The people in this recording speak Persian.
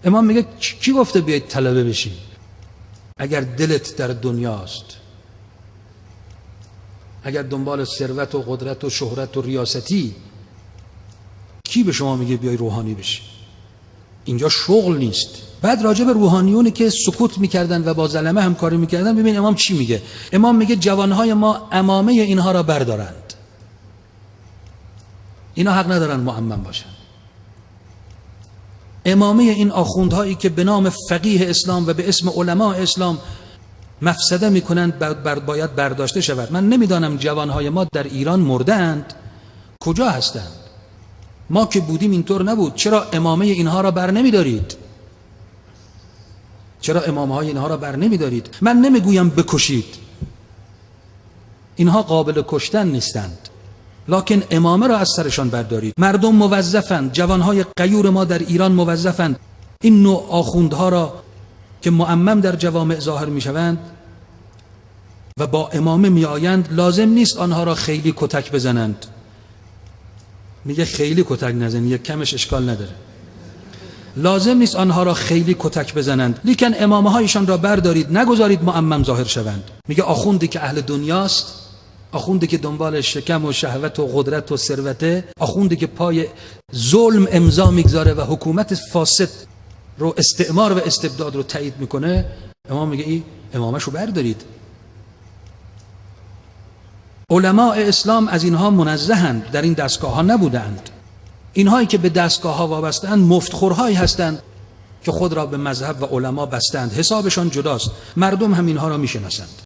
امام میگه کی گفته بیاید طلبه بشی؟ اگر دلت در دنیاست، اگر دنبال ثروت و قدرت و شهرت و ریاستی، کی به شما میگه بیای روحانی بشی؟ اینجا شغل نیست. بعد راجع به روحانیونی که سکوت میکردن و با ظلمه همکاری میکردن ببین امام چی میگه. امام میگه جوانهای ما عمامه اینها را بردارند. اینا حق ندارن معمم باشن. امامه این آخوندهایی که به نام فقیه اسلام و به اسم علماء اسلام مفسده میکنند باید برداشته شود. من نمیدانم جوانهای ما در ایران مردند کجا هستند. ما که بودیم اینطور نبود. چرا امامه اینها را بر نمیدارید؟ چرا امامه های اینها را بر نمیدارید؟ من نمیگویم بکشید، اینها قابل کشتن نیستند، لکن امامه را از سرشان بردارید. مردم موظفند، جوانهای غیور ما در ایران موظفند این نوع آخوندها را که معمم در جوامع ظاهر میشوند و با امامه میآیند، لازم نیست آنها را خیلی کتک بزنند. میگه خیلی کتک نزنید، یک کمش اشکال نداره. لازم نیست آنها را خیلی کتک بزنند، لیکن امامه هایشان را بردارید، نگذارید معمم ظاهر شوند. میگه آخوندی که اهل دنیاست، آخوندی که دنبال شکم و شهوت و قدرت و ثروته، آخوندی که پای ظلم امضا میگذاره و حکومت فاسد رو، استعمار و استبداد رو تایید میکنه، امام میگه این امامشو بردارید. علماء اسلام از اینها منزهند، در این دستگاه ها نبودند. اینهایی که به دستگاه ها وابستند مفتخورهایی هستند که خود را به مذهب و علما بستند، حسابشان جداست، مردم هم اینها را میشناسند.